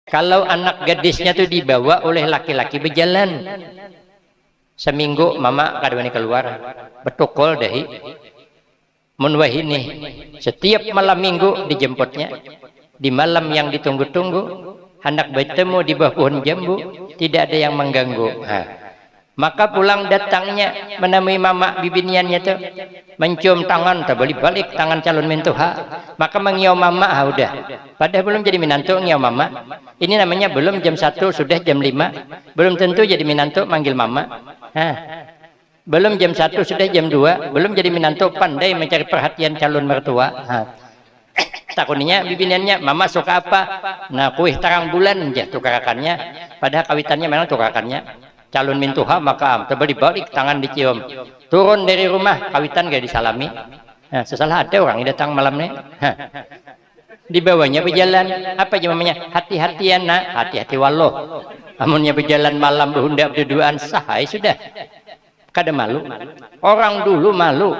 Kalau anak gadisnya tuh dibawa oleh laki-laki berjalan, seminggu mama kadang keluar betukol dahi mun wahini setiap malam minggu dijemputnya di malam yang ditunggu-tunggu, hendak bertemu di bawah pohon jambu, tidak ada yang mengganggu. Maka pulang datangnya menemui mama bibiniannya tuh mencium tangan, tak balik-balik tangan calon mentuha, maka mengiau mama. Udah padahal belum jadi minantu ngiau mama. Ini namanya belum jam 1 sudah jam 5, belum tentu jadi minantu manggil mama. Belum jam 1 sudah jam 2, belum jadi minantu pandai mencari perhatian calon mertua. Takutnya bibiniannya mama suka apa, nah kuih terang bulan aja tukarakannya, padahal kawitannya memang tukarakannya calon mintuha. Maka terbalik-balik tangan dicium, turun dari rumah kawitan gak disalami. Sesalah ada orang yang datang malam nih, dibawanya berjalan apa aja mamanya, hati-hatian nak, hati-hati walloh, amunnya berjalan malam berhundak berduaan sahai sudah kada malu. Orang dulu malu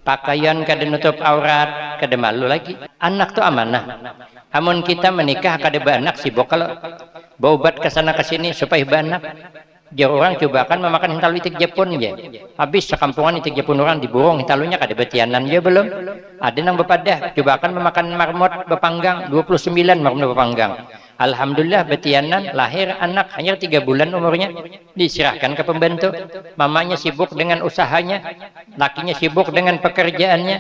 pakaian kada nutup aurat, kada malu lagi. Anak tuh amanah. Amun kita menikah kada beranak sibuk kalau berobat ke sana ke sini supaya beranak. Jauh orang coba kan memakan hintalu itik Jepun ya. Habis sekampungan itik Jepun orang diborong hintalunya kada betianan ya belum. Ada nang bepadah coba kan memakan marmot bepanggang 29 marmot bepanggang. Alhamdulillah betianan lahir anak hanya 3 bulan umurnya, diserahkan ke pembantu. Mamanya sibuk dengan usahanya, lakinya sibuk dengan pekerjaannya.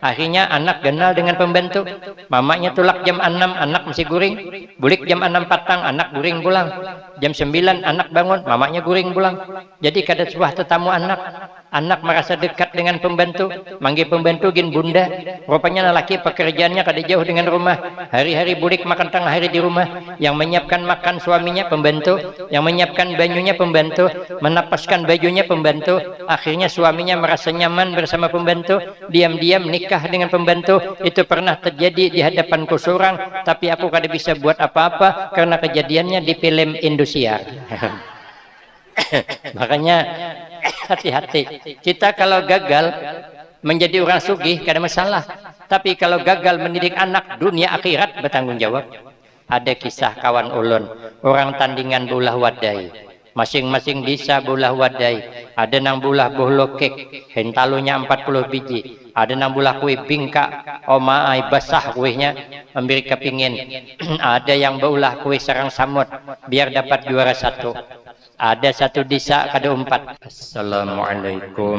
Akhirnya anak kenal dengan pembantu. Mamanya tulak jam 6 anak masih guring, bulik jam 6 patang anak guring pulang, jam 9 anak bangun mamanya guring pulang. Jadi kada sebuah tetamu anak merasa dekat dengan pembantu, manggil pembantu gin bunda. Rupanya lelaki pekerjaannya kada jauh dengan rumah, hari-hari bulik makan tengah hari di rumah. Yang menyiapkan makan suaminya pembantu, yang menyiapkan bajunya pembantu, menapaskan bajunya pembantu. Akhirnya suaminya merasa nyaman bersama pembantu, diam-diam nikah dengan pembantu. Itu pernah terjadi di hadapanku seorang, tapi aku kada bisa buat apa-apa karena kejadiannya di film Indosiar. Makanya hati-hati. Kita kalau gagal menjadi orang sugih kada masalah, tapi kalau gagal mendidik anak dunia akhirat bertanggung jawab. Ada kisah kawan ulun, orang tandingan bulah wadai, masing-masing desa bulah wadai. Ada nang bulah bohlokek, hentalunya 40 biji. Ada nang bulah kue bingka, omaai basah kuehnya, memberi kepingin. Ada yang beulah kue sarang samut, biar dapat juara 1. Ada satu desa kada 4. Assalamualaikum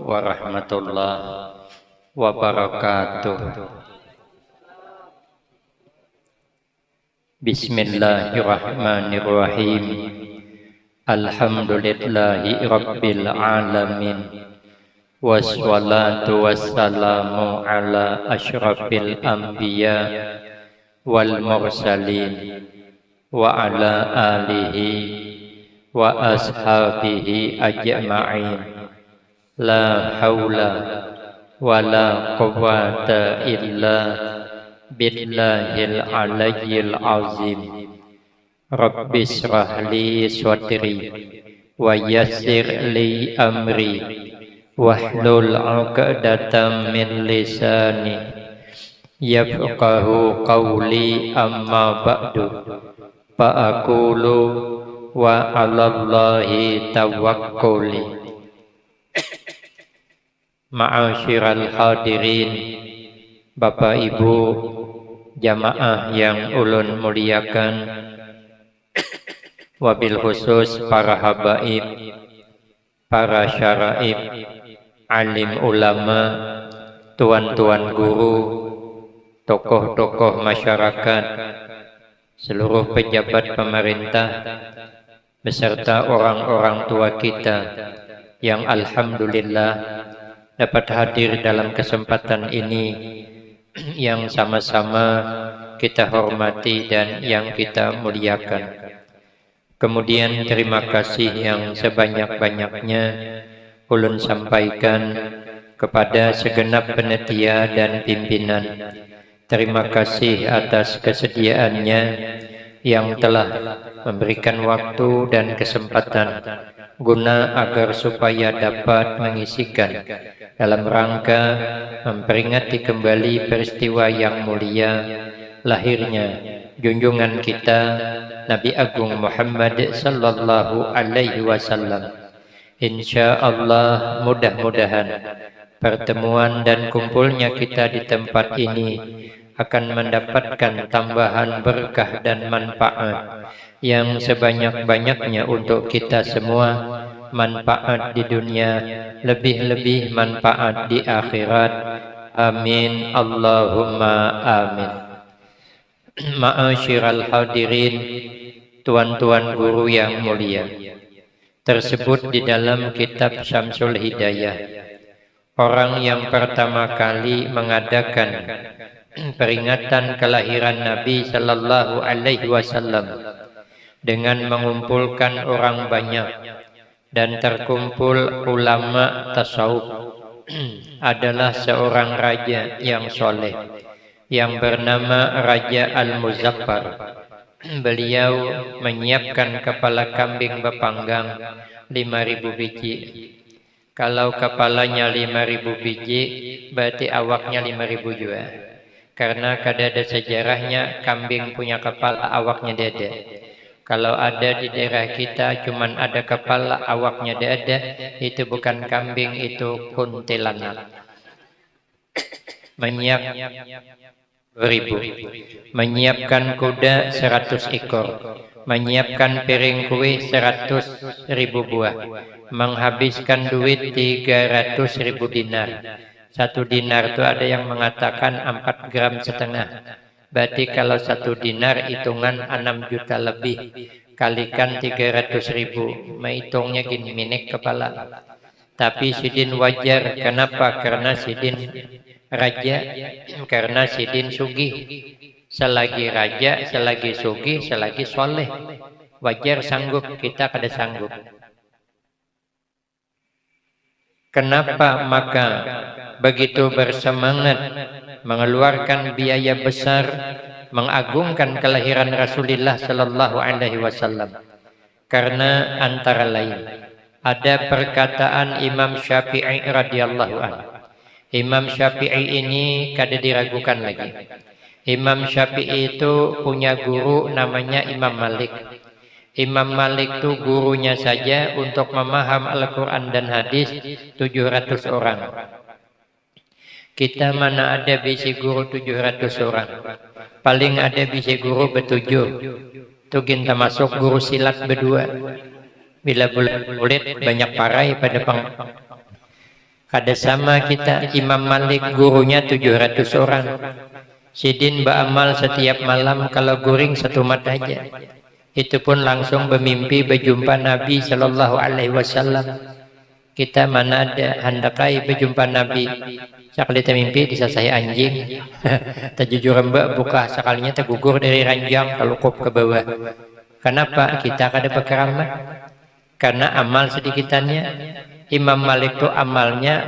warahmatullahi wabarakatuh. Bismillahirrahmanirrahim. Alhamdulillahi rabbil alamin. Wassalatu wassalamu ala asyrafil anbiya wal mursalin wa ala alihi wa ashabihi ajma'in. La haula wa la quwwata illa billahil aliyyil azim. Rabbi shrah li sadri wa yassir li amri wahlul 'uqdatam min lisani yafqahu qawli. Amma ba'du, fa aqulu wa 'alallahi tawakkuli. Ma'asyiral hadirin, Bapak Ibu jamaah yang ulun muliakan, wabil khusus para habaib, para syaraib, alim ulama, tuan-tuan guru, tokoh-tokoh masyarakat, seluruh pejabat pemerintah, beserta orang-orang tua kita yang alhamdulillah dapat hadir dalam kesempatan ini yang sama-sama kita hormati dan yang kita muliakan. Kemudian terima kasih yang sebanyak-banyaknya ulun sampaikan kepada segenap panitia dan pimpinan. Terima kasih atas kesediaannya yang telah memberikan waktu dan kesempatan guna agar supaya dapat mengisikan dalam rangka memperingati kembali peristiwa yang mulia lahirnya junjungan kita Nabi Agung Muhammad sallallahu alaihi wasallam. Insyaallah mudah-mudahan pertemuan dan kumpulnya kita di tempat ini akan mendapatkan tambahan berkah dan manfaat yang sebanyak-banyaknya untuk kita semua. Manfaat di dunia, lebih-lebih manfaat di akhirat. Amin Allahumma amin. Ma'asyiral hadirin, tuan-tuan guru yang mulia, tersebut di dalam kitab Syamsul Hidayah, orang yang pertama kali mengadakan peringatan kelahiran Nabi sallallahu alaihi wasallam dengan mengumpulkan orang banyak dan terkumpul ulama tasawuf adalah seorang raja yang soleh yang bernama Raja Al-Muzaffar. Beliau menyiapkan kepala kambing bepanggang 5.000 biji. Kalau kepalanya 5.000 biji, berarti awaknya 5.000 juga. Karena ada sejarahnya kambing punya kepala, awaknya dada. Kalau ada di daerah kita cuman ada kepala, awaknya dada, itu bukan kambing, itu kuntilanak. Menyiapkan kuda 100 ekor, menyiapkan piring kue 100.000 buah, menghabiskan duit 300.000 dinar. 1 dinar itu ada yang mengatakan 4,5 gram. Berarti kalau 1 dinar hitungan 6 juta lebih, kalikan 300.000, menghitungnya gini, minik kepala. Tapi sidin wajar, kenapa? Karena sidin raja, karena sidin sugih. Selagi raja, selagi sugih, selagi soleh, wajar sanggup, kita kada sanggup. Kenapa maka begitu bersemangat mengeluarkan biaya besar mengagungkan kelahiran Rasulullah sallallahu alaihi wasallam? Karena antara lain ada perkataan Imam Syafi'i radhiyallahu anhu. Imam Syafi'i ini kada diragukan lagi. Imam Syafi'i itu punya guru namanya Imam Malik. Imam Malik itu gurunya saja untuk memaham Al-Quran dan hadis 700 orang. Kita mana ada bisi guru 700 orang. Paling ada bisi guru betujuh. Itu kita masuk guru silat berdua. Bila bulan kulit banyak parai pada kada sama kita. Imam Malik gurunya 700 orang. Sidin beramal setiap malam kalau guring 1 mata aja. Itu pun langsung bermimpi berjumpa Nabi sallallahu alaihi wasallam. Kita mana ada handakai berjumpa Nabi. Sekali termimpi disasahi anjing. Terjujur mbak buka sekalinya tergugur dari ranjang terlukup ke bawah. Kenapa? Kita kada berkeramat. Karena amal sedikitannya. Imam Malik itu amalnya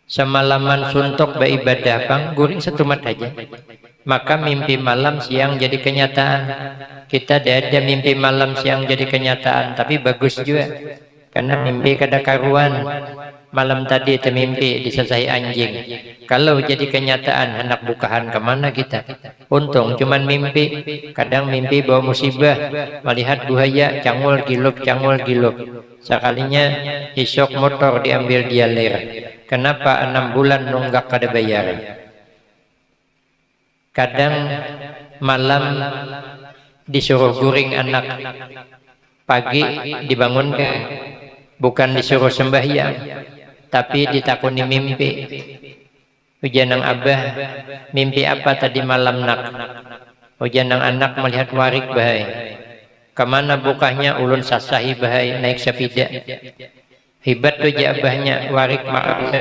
semalaman suntuk beribadah bang, guring 1 mata aja. Maka mimpi malam siang jadi kenyataan. Kita ada mimpi malam siang jadi kenyataan, tapi bagus juga. Karena mimpi kada karuan. Malam tadi termimpi disasahi anjing. Kalau jadi kenyataan, hendak bukahan kemana kita? Untung cuman mimpi. Kadang mimpi bawa musibah, melihat buaya, cangul gilup. Sekalinya isok motor diambil dia ler. Kenapa 6 bulan nunggak kada bayar? Kadang malam disuruh guring anak, pagi dibangunkan, bukan disuruh sembahyang, tapi ditakuni mimpi. Ujanang abah, mimpi apa tadi malam nak? Ujanang anak melihat warik bahai. Kemana bukahnya? Ulun sasahi bahai naik sepeda. Hibat tu abahnya warik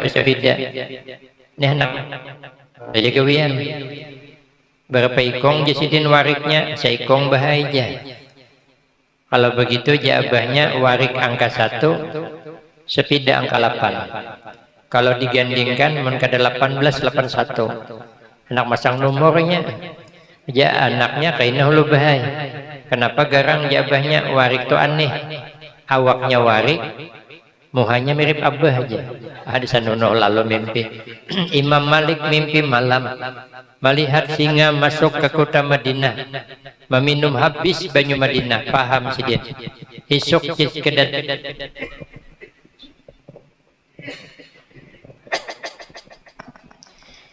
sepeda. Nih anak, aja gawian. Berapa ikong jasidin wariknya? Seikong bahai aja. Kalau begitu abahnya warik angka 1, sepeda angka 8. Kalau digandingkan mengkada 1881. Anak masang nomornya. Anaknya kainah hulu bahai. Kenapa garang abahnya warik tu aneh? Awaknya warik, muhanya mirip abah aja. Hadisan nunuh lalu mimpi. Imam Malik mimpi malam melihat singa masuk ke kota Madinah, meminum habis banyu Madinah. Paham sidin. Isuk kedat.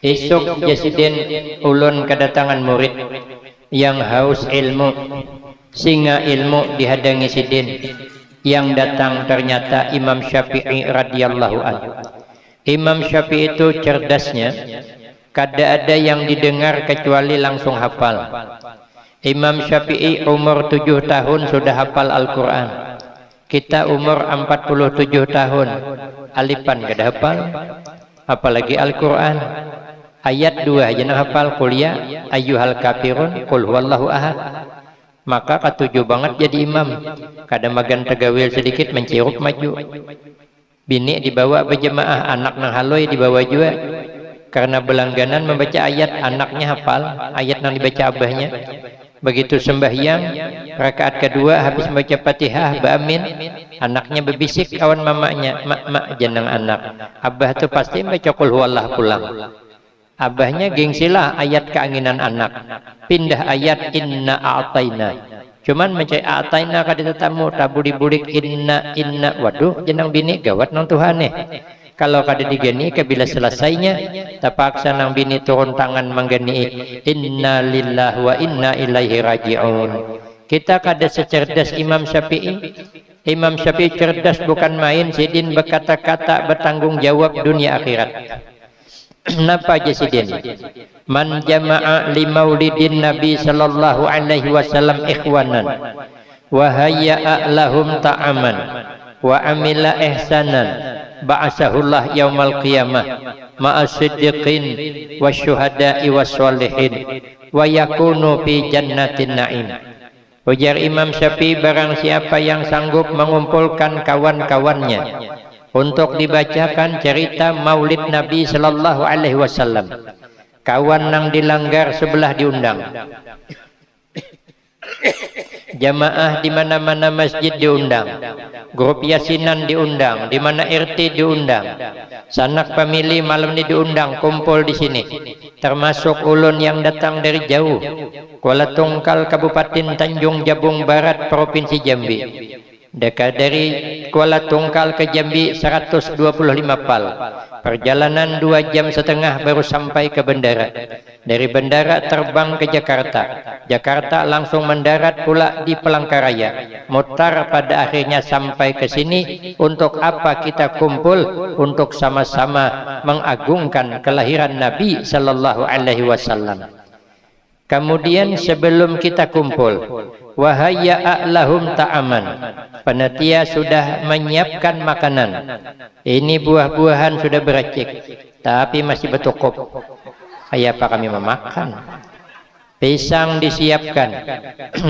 Isuk jasidin ulun kedatangan murid yang haus ilmu, singa ilmu dihadangi sidin. Yang datang ternyata Imam Syafi'i radhiyallahu anhu. Imam Syafi'i itu cerdasnya, kada ada yang didengar kecuali langsung hafal. Imam Syafi'i umur 7 tahun sudah hafal Al-Quran. Kita umur 47 tahun, alifan kada hafal, apalagi Al-Quran. Ayat 2 aja nak hafal, qul ya ayyuhal kafirun qul huwallahu ahad. Maka ketujuh banget jadi imam. Kadang magan tegawil sedikit mencirup maju. Bini dibawa berjemaah, anak nang haloi dibawa juga. Karena berlangganan membaca ayat, anaknya hafal ayat yang dibaca abahnya. Begitu sembahyang rakaat kedua habis membaca Fatihah ba'amin, anaknya berbisik kawan mamanya, mak jeneng anak. Abah tuh pasti membaca qul huwallahu pulang. Abahnya gengsilah ayat keinginan anak, pindah ayat inna a'taina. Cuman mencari a'taina kada tetamu tabulik-bulik inna. Waduh jenang bini gawat nang Tuhane. Kalau kada digeni kabila selesainya terpaksa nang bini turun tangan menggeni inna lillahi wa inna ilaihi raji'un. Kita kada secerdas Imam Syafi'i. Imam Syafi'i cerdas bukan main, sidin berkata-kata bertanggung jawab dunia akhirat. Napa jasidin? Man jama'a li maulidin Nabi sallallahu alaihi wasallam ikhwanan wa hayya'a lahum ta'aman wa amila ihsanan ba'asahullah yaumal qiyamah ma'as siddiqin wasyuhada'i wassalihin wa yakunu fi jannatin na'im. Ujar Imam Syafi'i, barang siapa yang sanggup mengumpulkan kawan-kawannya untuk dibacakan cerita maulid Nabi sallallahu alaihi wasallam, kawan nang dilanggar sebelah diundang. Jamaah di mana-mana masjid diundang, grup yasinan diundang, di mana RT diundang, sanak pemilih malam ini diundang, kumpul di sini. Termasuk ulun yang datang dari jauh, Kuala Tungkal, Kabupaten Tanjung Jabung Barat, Provinsi Jambi. Dekat dari Kuala Tungkal ke Jambi 125 pal. Perjalanan 2,5 jam baru sampai ke bandara. Dari bandara terbang ke Jakarta. Jakarta langsung mendarat pula di Palangkaraya. Mutar pada akhirnya sampai ke sini. Untuk apa kita kumpul? Untuk sama-sama mengagungkan kelahiran Nabi sallallahu alaihi wasallam. Kemudian sebelum kita kumpul, wahayya lahum ta'aman, panitia sudah menyiapkan makanan. Ini buah-buahan sudah beracik, tapi masih bertukup. Apa kami memakan? Pisang disiapkan,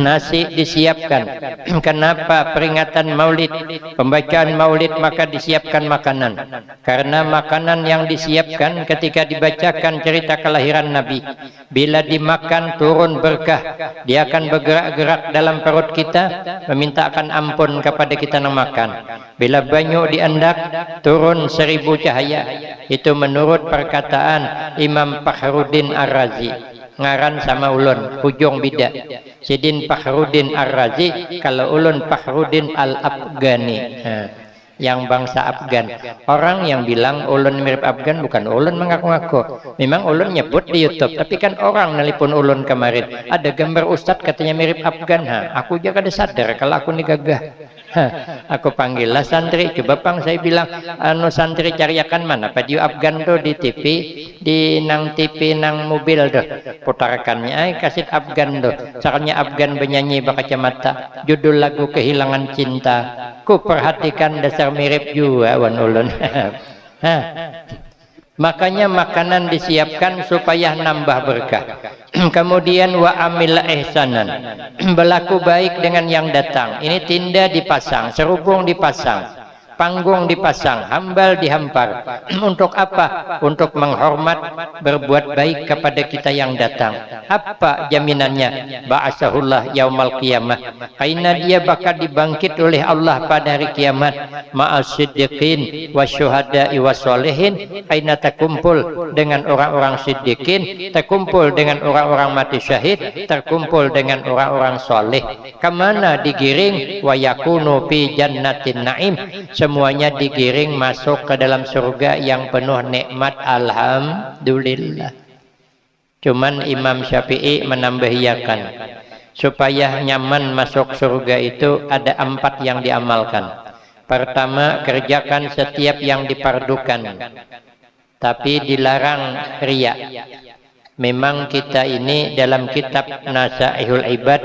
nasi disiapkan. Kenapa peringatan maulid, pembacaan maulid maka disiapkan makanan? Karena makanan yang disiapkan ketika dibacakan cerita kelahiran Nabi, bila dimakan turun berkah, dia akan bergerak-gerak dalam perut kita, memintakan ampun kepada kita yang makan. Bila banyu diandak, turun 1000 cahaya. Itu menurut perkataan Imam Fakhruddin Ar-Razi. Ngaran sama ulun Ujung Bida Sidin Fakhruddin Ar-Razi, kalau ulun Fakhruddin Al-Afghani, yang bangsa Afgan. Orang yang bilang ulun mirip Afgan bukan ulun mengaku-ngaku. Memang ulun nyebut di YouTube, tapi kan orang nelpon ulun kemarin, ada gambar ustadz katanya mirip Afgan. Aku juga ada sadar kalau aku ini gagah. Aku panggillah santri, coba pang, saya bilang anu santri cariakan mana video Afgan tuh di TV, di nang TV nang mobil tuh putarkannya kaset Afgan tuh, caranya Afgan bernyanyi berkacamata, judul lagu Kehilangan Cinta. Ku perhatikan dasar mirip juga wan ulun. Makanya makanan disiapkan supaya nambah berkah. Kemudian wa amil ihsanan, berlaku baik dengan yang datang. Ini tinda dipasang, serubung dipasang, panggung dipasang, hambal dihampar. Untuk apa? Untuk menghormat, berbuat baik kepada kita yang datang. Apa jaminannya? Ba'asahullah yaumal qiyamah, karena dia bakal dibangkit oleh Allah pada hari kiamat, ma'as siddiqin wasyuhada'i wassolihin, karena terkumpul dengan orang-orang siddiqin, terkumpul dengan orang-orang mati syahid, terkumpul dengan orang-orang soleh. Kemana digiring? Wa yakunu fi jannatin na'im, semuanya digiring masuk ke dalam surga yang penuh nikmat. Alhamdulillah. Cuman Imam Syafi'i menambahiyakan, supaya nyaman masuk surga itu ada 4 yang diamalkan. Pertama, kerjakan setiap yang dipardukan, tapi dilarang riya. Memang kita ini dalam kitab Nasaihul Ibad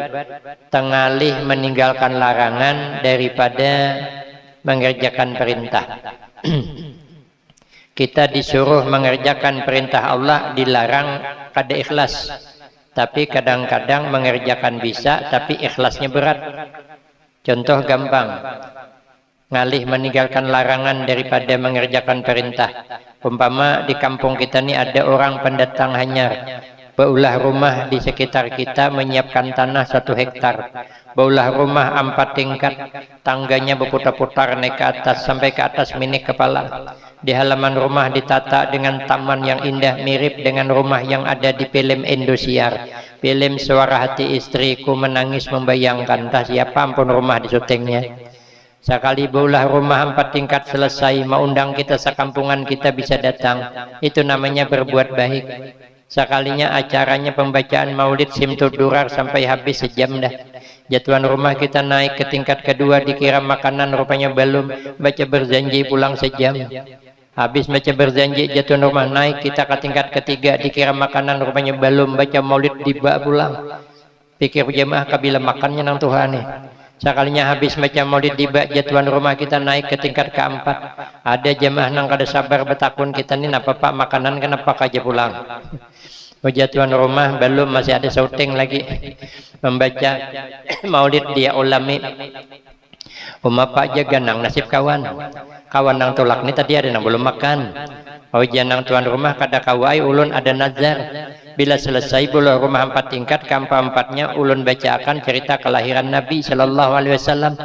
tengalih meninggalkan larangan daripada mengerjakan perintah. Kita disuruh mengerjakan perintah Allah, dilarang kada ikhlas. Tapi kadang-kadang mengerjakan bisa, tapi ikhlasnya berat. Contoh gampang, ngalih meninggalkan larangan daripada mengerjakan perintah. Umpama di kampung kita ini ada orang pendatang hanyar, baulah rumah di sekitar kita menyiapkan tanah 1 hektar, baulah rumah 4 tingkat, tangganya berputar-putar naik ke atas sampai ke atas minik kepala. Di halaman rumah ditata dengan taman yang indah, mirip dengan rumah yang ada di film Indosiar, film Suara Hati Istriku Menangis Membayangkan. Entah siapa ampun rumah di syutingnya. Sekali baulah rumah 4 tingkat selesai, mau undang kita sekampungan kita bisa datang. Itu namanya berbuat baik. Sekalinya acaranya pembacaan maulid Simtudurar sampai habis sejam dah. Jatuhan rumah kita naik ke tingkat kedua, dikira makanan, rupanya belum. Baca berjanji pulang sejam. Habis baca berjanji, jatuhan rumah naik kita ke tingkat ketiga, dikira makanan, rupanya belum. Baca maulid tiba pulang. Pikir jemaah kabila makannya nang Tuhan nih. Sekalinya habis baca maulid tiba, jatuhan rumah kita naik ke tingkat keempat. Ada jemaah nang kada sabar bertakun kita nih, napa pak makanan kenapa kaja pulang. Jatuhan rumah belum, masih ada syuting lagi membaca maulid dia ulami. Pak jaga nang nasib kawan nang tolak nih tadi ada nang belum makan. Janang tuan rumah kada kawai ulun ada nazar. Bila selesai bulu rumah 4 tingkat, ke 4-4-nya ulun bacakan cerita kelahiran Nabi Sallallahu Alaihi Wasallam.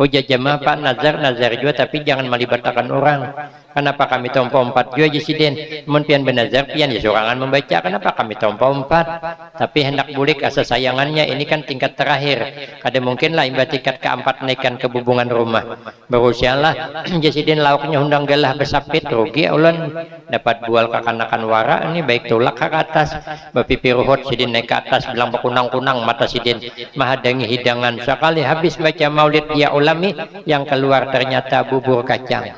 Jamaah pak nazar juga, tapi jangan melibatkan orang. Kenapa kami tompo 4 juga jesiden? Mungkin benazar pian ya sorangan membaca. Kenapa kami tompo 4? Tapi hendak bulik asa sayangannya, ini kan tingkat terakhir. Kada mungkin lah imba tingkat ke-4 naikkan ke bubungan rumah. Berusialah jesiden lauknya undang galah besapit, rugi ulun dapat bual kekanakan wara ini baik tulak ke atas. Bapipi ruhut sidin naik ke atas bilang berkunang-kunang mata sidin mahadangi hidangan. Sekali habis baca maulid dia ulami, yang keluar ternyata bubur kacang.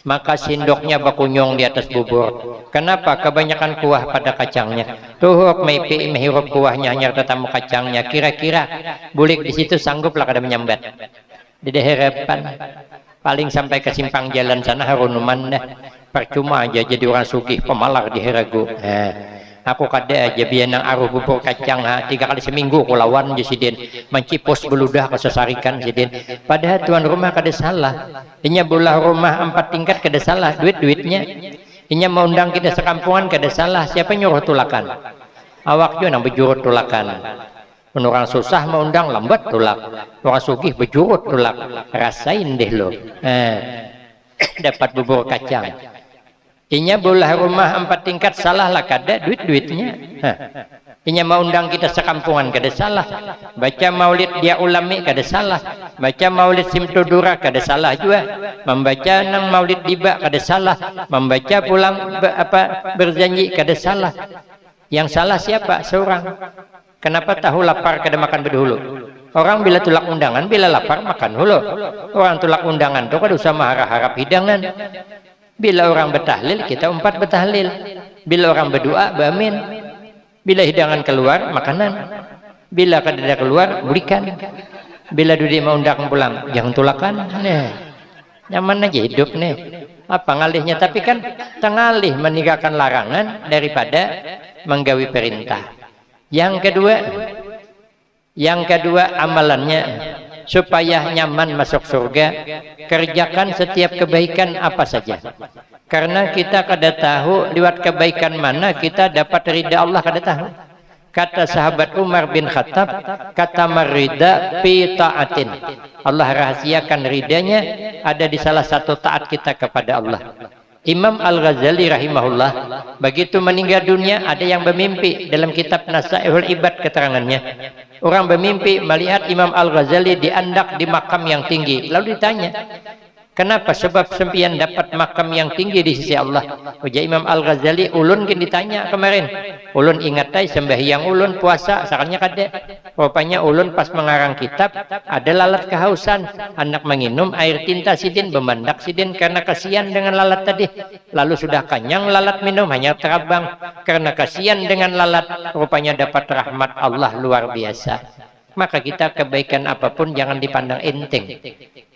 Maka sindoknya bakunyong di atas bubur. Kenapa? Kebanyakan kuah pada kacangnya. Tuhuk meipi menghirup kuahnya, hanya tetamu kacangnya. Kira-kira bulik di situ sangguplah kada menyambat. Di harapan paling sampai ke simpang jalan sana harunuman dah. Percuma aja jadi orang sugih pemalar di heragu. Aku kada aja biar aruh bubur kacang 3 kali seminggu ku lawan jesiden mencipos beludah kesesarikan jesiden. Padahal tuan rumah kada salah. Inya bolah rumah 4 tingkat kada salah duit-duitnya. Inya mau undang kita sekampungan kada salah. Siapa nyuruh tulakan? Awak juga nang bejurut tulakan. Orang susah mau undang lambat tulak. Orang sugih bejurut tulak. Rasain deh lo. Dapat bubur kacang. Inya bolah rumah 4 tingkat salah lah kada duit-duitnya. Inya mau undang kita sekampungan kada salah. Baca maulid dia ulami kada salah. Baca maulid Simtudura kada salah juga. Membaca nang maulid tiba kada salah. Membaca pulang berjanji kada salah. Yang salah siapa? Seorang. Kenapa tahu lapar kada makan berdahulu? Orang bila tulak undangan, bila lapar makan hulu. Orang tulak undangan tu kada usah harap hidangan. Bila orang bertahlil, kita 4 bertahlil. Bila orang berdoa, beramin. Bila hidangan keluar, makanan. Bila kada keluar, berikan. Bila dudi mau undang pulang, jangan tulakan. Nyaman aja hidup nih. Apa ngalihnya? Tapi kan tengalih meninggalkan larangan daripada menggawi perintah. Yang kedua amalannya supaya nyaman masuk surga, kerjakan setiap kebaikan apa saja. Karena kita kada tahu lewat kebaikan mana kita dapat ridha Allah, kada tahu. Kata sahabat Umar bin Khattab, kata marida fi ta'atin. Allah rahasiakan ridanya ada di salah satu taat kita kepada Allah. Imam Al-Ghazali rahimahullah begitu meninggal dunia, ada yang bermimpi, dalam kitab Nasaihul Ibad keterangannya. Orang bermimpi melihat Imam Al-Ghazali diandak di makam yang tinggi. Lalu ditanya, kenapa? Sebab sempian dapat makam yang tinggi di sisi Allah. Ujar Imam Al-Ghazali, ulun kan ditanya kemarin. Ulun ingat ay sembahyang ulun puasa, sakalnya kada. Rupanya ulun pas mengarang kitab ada lalat kehausan, anak menginum air tinta sidin, bemandak sidin karena kasihan dengan lalat tadi. Lalu sudah kenyang lalat minum, hanya terabang karena kasihan dengan lalat. Rupanya dapat rahmat Allah luar biasa. Maka kita kebaikan apapun jangan dipandang enteng.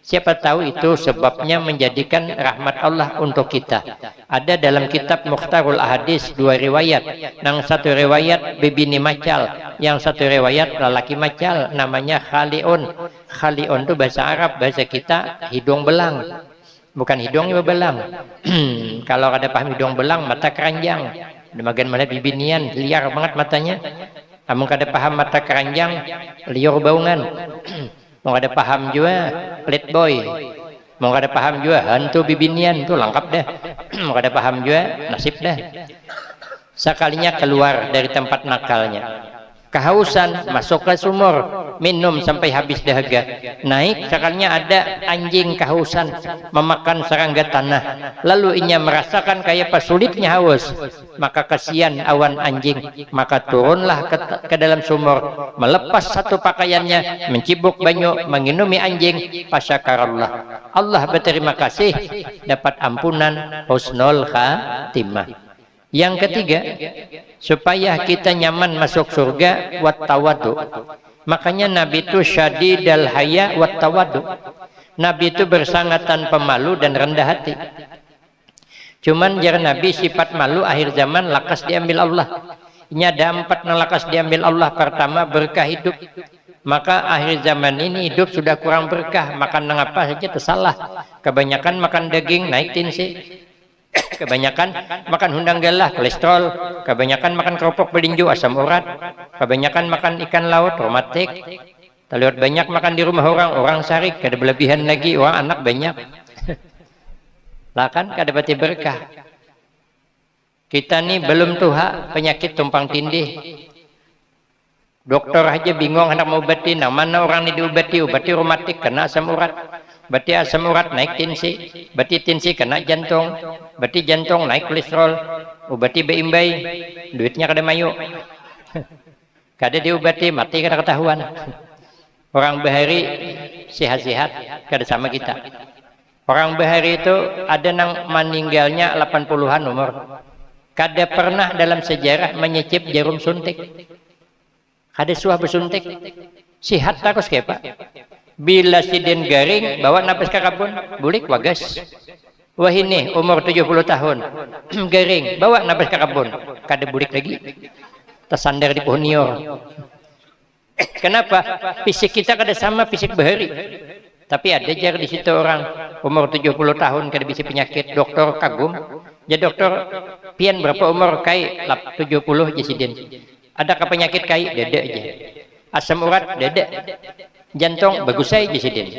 Siapa tahu itu sebabnya menjadikan rahmat Allah untuk kita. Ada dalam kitab Mukhtarul Ahadis dua riwayat. Yang satu riwayat bibini macal, yang satu riwayat lelaki macal, namanya Khaliun. Khaliun itu bahasa Arab, bahasa kita hidung belang. Bukan hidungnya belang. Kalau ada paham hidung belang, mata keranjang. Demikian mana bibinian, liar banget matanya. Kamu kada paham mata keranjang, liur baungan. Mau ada paham juga playboy, mau ada paham juga hantu bibinian, tuh lengkap dah. Mau ada paham juga nasib dah. Sekalinya keluar dari tempat nakalnya, kehausan, masuk ke sumur, minum sampai habis dahaga. Naik, sekalinya ada anjing kehausan memakan serangga tanah. Lalu inya merasakan kayak apa sulitnya haus. Maka kasihan awan anjing, maka turunlah ke dalam sumur, melepas satu pakaiannya, mencibuk banyu, menginumi anjing. Pasyakarallah, Allah berterima kasih, dapat ampunan, husnul khatimah. Yang ketiga, supaya kita nyaman masuk surga, wat tawadu. Makanya Nabi itu syadidal haya wat tawadu. Nabi itu bersangatan pemalu dan rendah hati. Cuman jar Nabi sifat malu akhir zaman lakas diambil Allah. Ini ada 4 yang lakas diambil Allah. Pertama, berkah hidup. Maka akhir zaman ini hidup sudah kurang berkah. Makan apa saja tersalah. Kebanyakan makan daging naik tinsi. Kebanyakan makan hundang galah, kolesterol. Kebanyakan makan keropok belinju, asam urat. Kebanyakan makan ikan laut, romatik. Terlihat banyak makan di rumah orang sarik. Kada berlebihan lagi, orang anak banyak. Lah kan kada pati berkah. Kita nih belum tuha penyakit tumpang tindih. Dokter aja bingung hendak mau obatin. Nah, mana orang ini diobati? Obati romatik kena asam urat. Berarti asam urat naik tinsi, berarti tinsi kena jantung, berarti jantung naik kolesterol, obati beimbai, duitnya kada mayu, kada diobati mati kada ketahuan. Orang bahari sehat-sehat kada sama kita. Orang bahari itu ada nang meninggalnya 80-an umur, kada pernah dalam sejarah menyicip jarum suntik, kada suah bersuntik, sehat terus kayak Pak. Bila sidin garing, bawa napas ke kabun, bulik wagas. Wah ini umur 70 tahun, garing, bawa napas ke kabun, kada bulik lagi, tersandar di pohon nior. Kenapa? Fisik kita kada sama fisik bahari. Tapi ada jar di situ orang umur 70 tahun kada bisa penyakit, dokter kagum. Ya dokter, pian berapa umur kai 70 jasidin. Ada ke penyakit kai dada aja. Asam urat dada. Jantung bagus saja jasidin.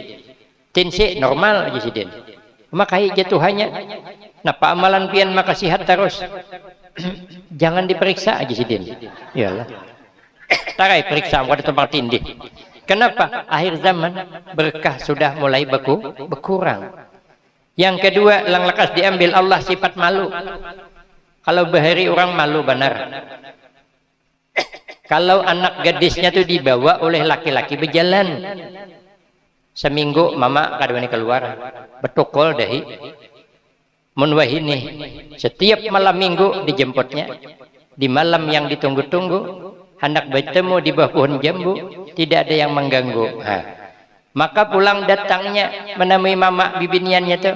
Tinsi normal jasidin. Makai jatuhannya. Napa amalan pian maka sihat terus. Jangan diperiksa aja sidin. Iyalah. Tarai periksa pada tempat tindih. Kenapa? Akhir zaman berkah sudah mulai berkurang. Yang kedua, lang lekas diambil Allah sifat malu. Kalau bahari orang malu benar. Kalau anak gadisnya itu dibawa oleh laki-laki berjalan, seminggu mama kadang keluar, betukol dahi, menwahini. Setiap malam minggu dijemputnya, di malam yang ditunggu-tunggu, hendak bertemu di bawah pohon jambu, tidak ada yang mengganggu. Maka pulang datangnya menemui mama bibiniannya tuh,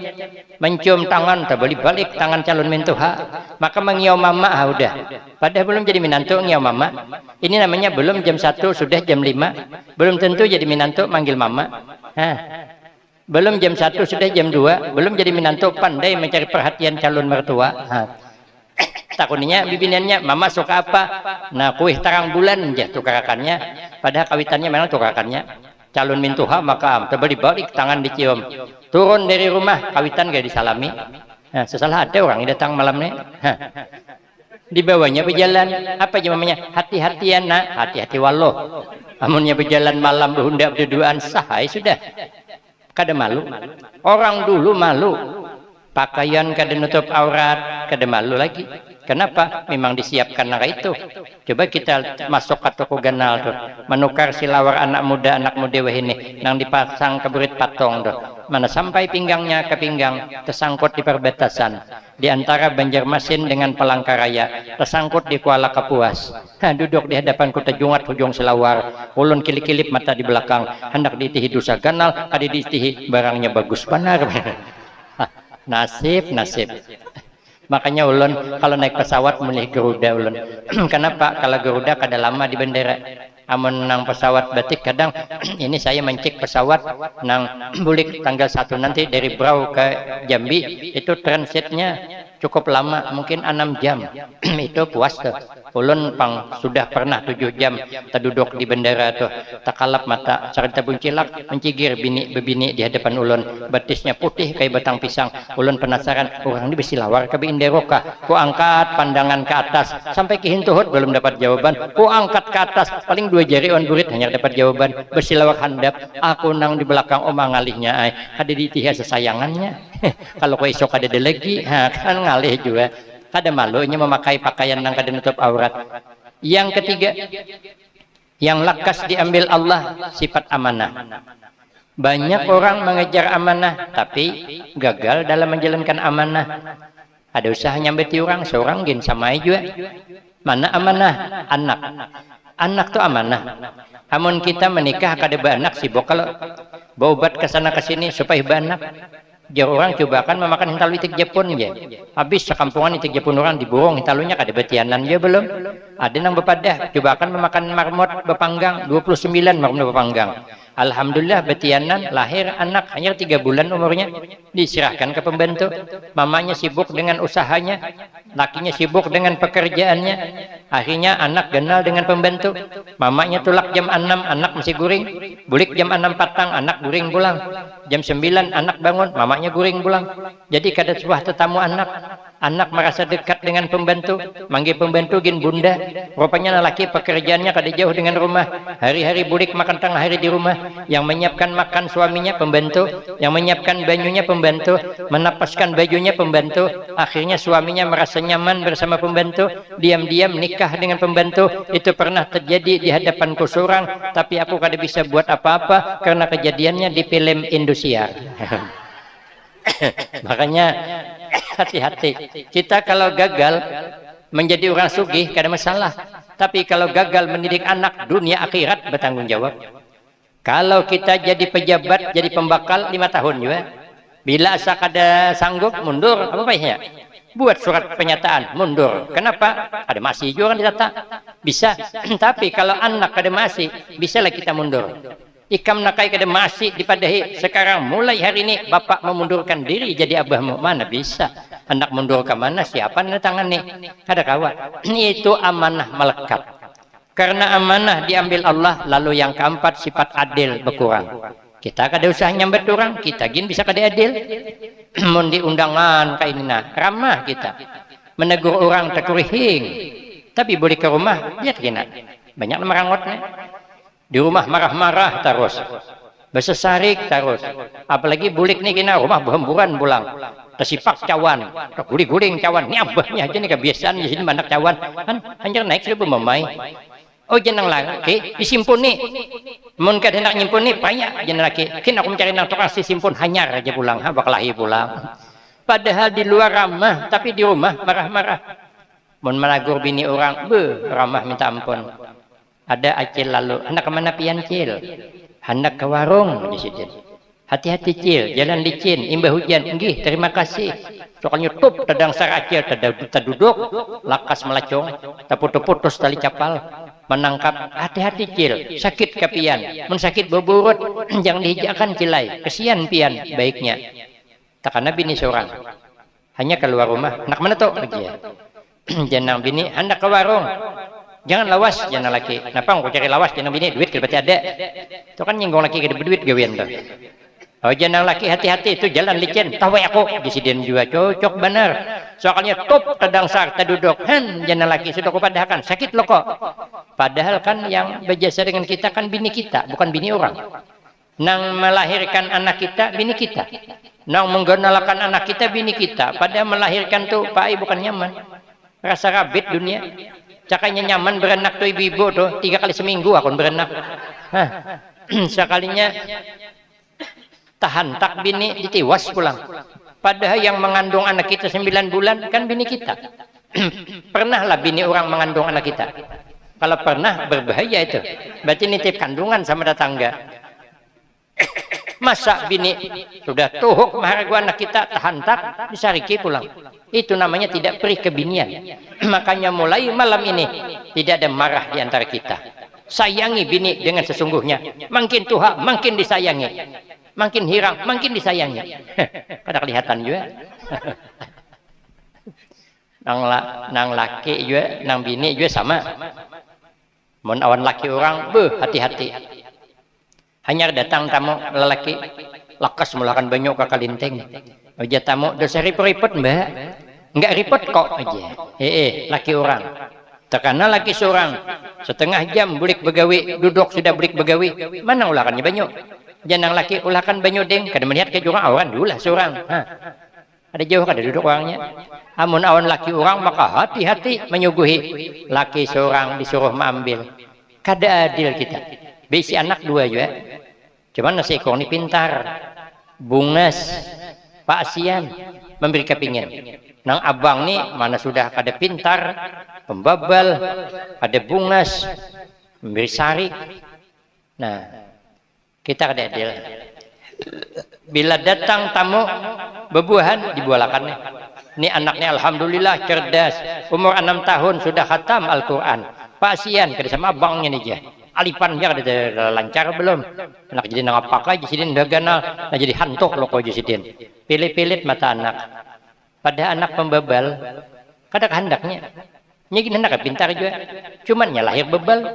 mencium tangan, tak balik-balik tangan calon mentuha. Maka mengiau mama, udah. Padahal belum jadi minantu ngiau mama. Ini namanya belum jam 1, sudah jam 5. Belum tentu jadi minantu manggil mama. Hah. Belum jam 1 sudah jam 2, belum jadi menantu pandai mencari perhatian calon mertua. Takutnya bibinannya, mama suka apa? Nah, kue terang bulan aja tukarakannya, padahal kawitannya memang tukarakannya. Calon mintuha maka terbalik-balik tangan dicium. Turun dari rumah, kawitan gak disalami. Nah, sesalah ada orang yang datang malam ini. Dibawanya berjalan, apa aja namanya? Hati-hatian nak, hati-hati walloh. Amunnya berjalan malam berhundak berduaan sahai sudah. Kada malu. Orang dulu malu. Pakaian kada nutup aurat, kada malu lagi. Kenapa? Memang disiapkan nara itu. Coba kita masuk ke toko ganal tuh, menukar silawar anak muda weh ini, nang dipasang ke berit patong tuh. Mana sampai pinggangnya ke pinggang, tersangkut di perbatasan. Di antara Banjarmasin dengan Palangkaraya, tersangkut di Kuala Kapuas. Duduk di hadapan kota jungat hujung selawar, ulun kilip-kilip mata di belakang, hendak diitihi dosa ganal, ada diitihi barangnya bagus benar. Nasib. Makanya ulun kalau naik pesawat milih Garuda ulun. Kenapa? Kalau Garuda kada lama di bandara. Amun nang pesawat batik kadang ini saya mencek pesawat nang bulik tanggal 1 nanti dari Brau ke Jambi itu transitnya cukup lama, mungkin 6 jam. Itu puas tuh. Ulun pang sudah pernah 7 jam terduduk di bandara tuh, takalap mata serta buncilak mencigir bebini di hadapan ulun, batisnya putih kayak batang pisang. Ulun penasaran, orang ini bersilawar ke Inderoka. Ku angkat pandangan ke atas sampai ke hintuhut belum dapat jawaban. Ku angkat ke atas paling 2 jari on burit hanya dapat jawaban. Bersilawar handap, aku nang di belakang omang ngalihnya ay ada di tiha sesayangannya. Kalau kau esok ada lagi kan ngalih juga. Kada malunya memakai pakaian yang kada nutup aurat. Yang ketiga, yang lekas diambil Allah, sifat amanah. Banyak orang mengejar amanah tapi gagal dalam menjalankan amanah. Ada usaha nyambeti orang seorang gin sama juga. Mana amanah? Anak tuh amanah. Amun kita menikah kada beranak sibuk kalau berobat ke sana ke sini supaya beranak. Jauh orang coba kan memakan hintalu itik Jepun ya. Habis sekampungan itik Jepun orang diborong hintalunya kada betianan ya belum. Ada nang bepadah coba kan memakan marmot bepanggang 29 marmot bepanggang. Alhamdulillah betianan lahir anak hanya 3 bulan umurnya, diserahkan ke pembantu. Mamanya sibuk dengan usahanya, lakinya sibuk dengan pekerjaannya. Akhirnya anak kenal dengan pembantu. Mamanya tulak jam 6, anak masih guring. Bulik jam 6 patang, anak guring pulang. Jam 9 anak bangun, mamanya guring pulang. Jadi kada sebuah tetamu anak. Anak merasa dekat dengan pembantu, manggil pembantu gin bunda. Rupanya lelaki pekerjaannya kada jauh dengan rumah. Hari-hari bulik makan tengah hari di rumah. Yang menyiapkan makan suaminya pembantu, yang menyiapkan bajunya pembantu, menapaskan bajunya pembantu. Akhirnya suaminya merasa nyaman bersama pembantu, diam-diam nikah dengan pembantu. Itu pernah terjadi di hadapanku seorang, tapi aku kada bisa buat apa-apa karena kejadiannya di film Indosiar. Makanya hati-hati. Kita kalau gagal menjadi orang sugih kada masalah, tapi kalau gagal mendidik anak dunia akhirat bertanggung jawab. Kalau kita jadi pejabat, jadi pembakal 5 tahun juga, bila asa kada sanggup mundur, apa baiknya? Buat surat pernyataan mundur. Kenapa? Ada masih juga kan ditata. Bisa. Tapi kalau anak kada masih, bisalah kita mundur. Ikam nakai kada masih dipadahi. Sekarang mulai hari ini bapak memundurkan diri jadi abahmu. Mana bisa? Anak mundur ke mana? Siapa yang tangani? Kada kawan. Itu amanah melekat. Karena amanah diambil Allah. Lalu yang keempat sifat adil berkurang. Kita kada usah nyambet orang, kita gin bisa kada adil. Mun di undangan kayak ini nah, ramah kita. Menegur orang tekurihing. Tapi boleh ke rumah, lihat kena. Banyak merangotnya. Di rumah marah-marah terus. Bersesarik terus. Apalagi bulik nih kena rumah berhemburan pulang. Tersipak cawan, guling-guling cawan. Ini abahnya aja nih kebiasaan di sini banyak cawan. Kan hanya naik sudah memamai. Oh jenang laki disimpun nih. Mun kada hendak nyimpun nih payah jenang laki. Kin aku mencari nang tukang simpun hanyar aja pulang, bakalahi pulang. Padahal di luar ramah, tapi di rumah marah-marah. Mun menagur bini orang, ramah minta ampun. Ada acil lalu, hendak kemana pian cil? Hendak ke warung di situ. Hati-hati cil, jalan licin, imbah hujan. Nggih, terima kasih. Soalnya tup tadang sar acil, terduduk, lakas melacong, terputus-putus tali capal. menangkap hati-hati cil sakit kapian mun sakit boborot jangan dihijakan cilai kesian pian baiknya takana bini seorang hanya keluar rumah nak mana tuh dia janang bini hendak ke warung jangan lawas jangan laki kenapa aku cari lawas jangan bini duit berarti ada itu kan nyinggung laki ke duit gawean tuh oh jangan laki hati-hati itu jalan licin tahu aku disiden juga cocok benar soalnya top tedang sar teduduk jangan laki sudah kupadahkan sakit lo kok padahal kan yang berjasa dengan kita kan bini kita bukan bini orang nang melahirkan anak kita bini kita nang menggonalakan anak kita bini kita padahal melahirkan tuh Pak bukan nyaman rasa rabit dunia cakanya nyaman berenak tuh ibu-ibu tuh 3 kali seminggu akun berenak sekalinya tahan tak bini ditiwas pulang padahal yang mengandung anak kita 9 bulan kan bini kita pernahlah bini orang mengandung anak kita kalau pernah berbahaya itu berarti nitip kandungan sama tetangga masa bini sudah tuhuk maharagu anak kita tahan tak disariki pulang itu namanya tidak peri kebinian makanya mulai malam ini tidak ada marah di antara kita sayangi bini dengan sesungguhnya makin tua makin disayangi makin hirang makin disayangi kada kelihatan juga nang laki juga nang bini juga sama mun awan laki orang hati-hati hanya datang tamu lelaki lakas mulakan banyak ke kalinteng aja tamu dosa ripet mbak enggak ripet kok aja laki orang terkena laki seorang setengah jam bulik begawi duduk sudah bulik begawi mana ulakannya banyak janang laki ulakan banyak deng kada melihat ke jurang awan dulu lah seorang ada jauh kada duduk orangnya amun awan laki orang maka hati-hati menyuguhi laki seorang disuruh mengambil kada adil kita bisi anak 2 juga cuman nasi ekor ini pintar bungas Pak Asian memberi kepingin nang abang nih mana sudah kada pintar pembabal ada bungas memberi sari nah kita kada adil bila datang tamu bebuahan dibualakan ini anaknya alhamdulillah cerdas umur 6 tahun sudah khatam Al-Quran Pak Asian kada sama abangnya nih jah alipan ya ada lancar belum anak jadi nang apakah jisidin udah ganal nah jadi hantuk lo kok jisidin pilih-pilih mata anak pada anak pembabal kada kehendaknya nyegin anak pintar juga cuman lahir bebal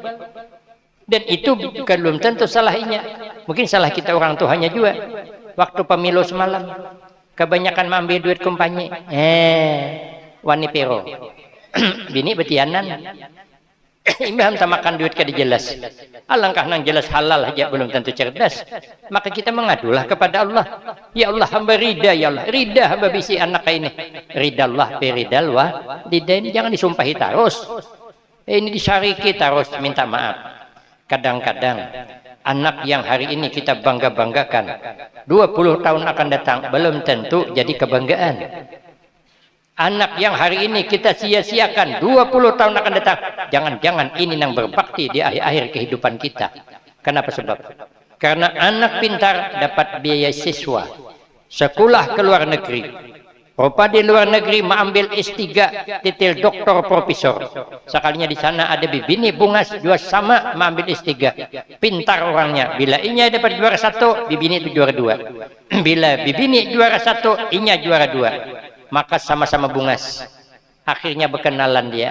dan itu bukan belum tentu salahnya mungkin salah kita orang tuanya juga waktu pemilu semalam kebanyakan mengambil duit kumpanye wani pero bini betianan imam makan duit kada jelas alangkah nang jelas halal aja belum tentu cerdas maka kita mengadulah kepada Allah ya Allah hamba rida ya Allah rida hamba bisi anak ini ridallah peridal wa didain jangan disumpahi terus ini disariki terus minta maaf kadang-kadang anak yang hari ini kita bangga-banggakan 20 tahun akan datang belum tentu jadi kebanggaan anak yang hari ini kita sia-siakan 20 tahun akan datang jangan-jangan ini yang berbakti di akhir-akhir kehidupan kita kenapa sebab karena anak pintar dapat biaya siswa sekolah ke luar negeri rupa di luar negeri mengambil S3 titel doktor profesor sekalinya di sana ada bibini bungas juga sama mengambil S3 pintar orangnya bila inya dapat juara 1 bibini itu juara 2 bila bibini juara 1 inya juara 2 maka sama-sama bungas akhirnya berkenalan dia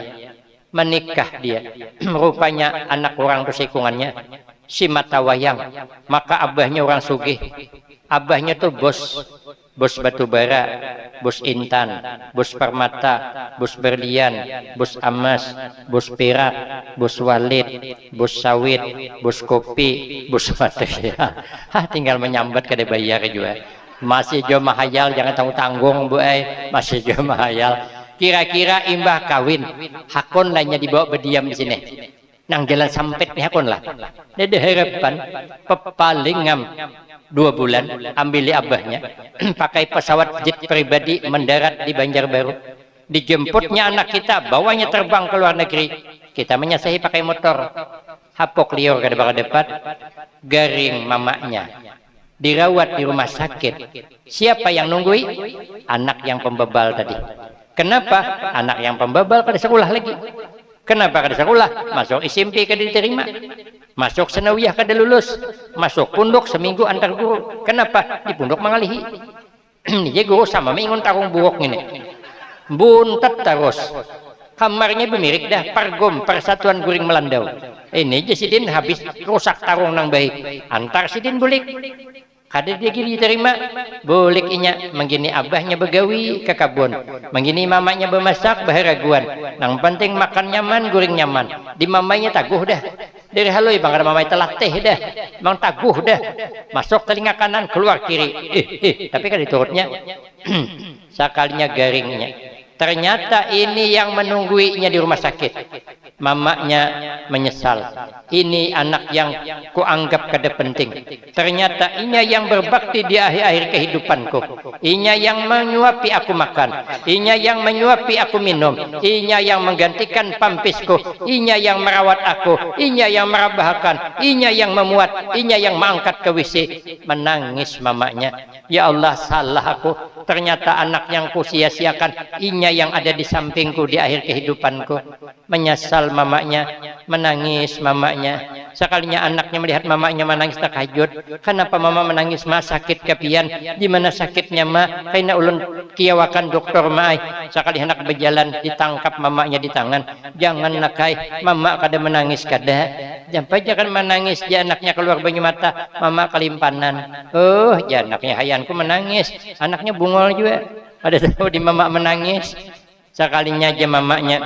menikah dia rupanya anak orang itu sekungannya si mata wayang maka abahnya orang sugih abahnya tuh bos batu bara bos intan bos permata bos berlian bos emas bos perak bos walid bos sawit bos kopi bos material tinggal menyambat kada bayar juga masih jauh mahayal jangan tanggung-tanggung bu masih jauh mahayal kira-kira imbah kawin hakon lainnya dibawa berdiam di sini nang jalan sampet nih hakon lah ada harapan paling ngam 2 bulan ambil abahnya pakai pesawat jet pribadi mendarat di Banjarbaru dijemputnya anak kita bawanya terbang ke luar negeri kita menyasahi pakai motor hapok liur ke depan garing mamanya dirawat di rumah sakit siapa yang nunggui anak yang pembebal tadi kenapa anak yang pembebal pada sekolah lagi Kenapa kada sekolah? Masuk SMP kada diterima. Masuk sanawiyah kada lulus. Masuk pondok seminggu antar guru. Kenapa? Di pondok mangalihi. Dia guru sama mengingun tarung buruk ini. Buntat terus. Kamarnya bemirik dah pargom persatuan guring melandau. Ini je sidin habis rusak tarung nang baik. Antar sidin bulik. Kada dia gini diterima, boleh inya menggini abahnya begawi ke kabun, menggini mamanya bermasak baharaguan. Nang penting makan nyaman, guring nyaman. Di mamanya taguh dah. Dari haloi bang ada mamanya telah teh dah, bang taguh dah. Masuk telinga kanan keluar kiri. Tapi kan diturutnya sekalinya garingnya. Ternyata ini yang menungguinya di rumah sakit. Mamanya menyesal. Ini anak yang kuanggap kada penting. Ternyata inya yang berbakti di akhir-akhir kehidupanku. Inya yang menyuapi aku makan. Inya yang menyuapi aku minum. Inya yang menggantikan pampisku. Inya yang merawat aku. Inya yang merabahkan. Inya yang memuat. Inya yang mengangkat ke WC. Menangis mamanya. Ya Allah, salah aku. Ternyata anak yang kusia-siakan. Inya yang ada di sampingku di akhir kehidupanku. Menyesal mamanya, menangis mamanya. Sekalinya anaknya melihat mamanya menangis tahajud. Kenapa mama menangis? Ma sakit kepian. Di mana sakitnya ma? Karena ulun kiawakan dokter mai. Sekali anak berjalan ditangkap mamanya di tangan. Jangan nakai, mama kada menangis kada. Sampai jangan menangis. Dia anaknya keluar banyu mata. Mama kelimpanan. Oh, dia anaknya hayanku menangis. Anaknya bungol juga. Ada tahu di mama menangis. Sekalinya aja mamanya.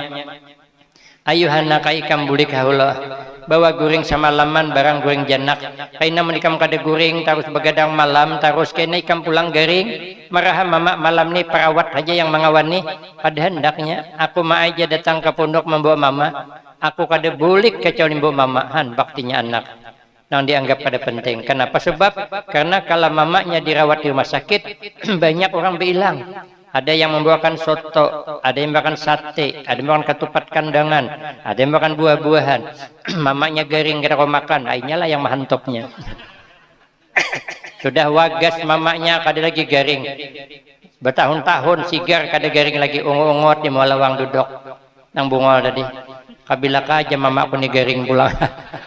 Ayuhana kaikam bulik haula bawa guring sama laman barang guring janak kaina menikam kada guring terus begadang malam terus kena ikam pulang garing marah mama malam ni perawat aja yang mengawani pada hendaknya aku ma aja datang ke pondok membawa mama aku kada bulik kecuali membawa mama han baktinya anak yang dianggap kada penting. Kenapa? Sebab karena kalau mamanya dirawat di rumah sakit banyak orang berhilang. Ada yang membawakan soto, ada yang makan sate, ada yang makan ketupat kandangan, ada yang makan buah-buahan. Mamanya garing kira makan, akhirnya lah yang mahantopnya. Sudah wagas mamanya kada lagi garing. Bertahun-tahun sigar kada garing lagi ungu-ungot di lawang duduk nang bungol tadi. Kabila aja mama aku nih garing pulang.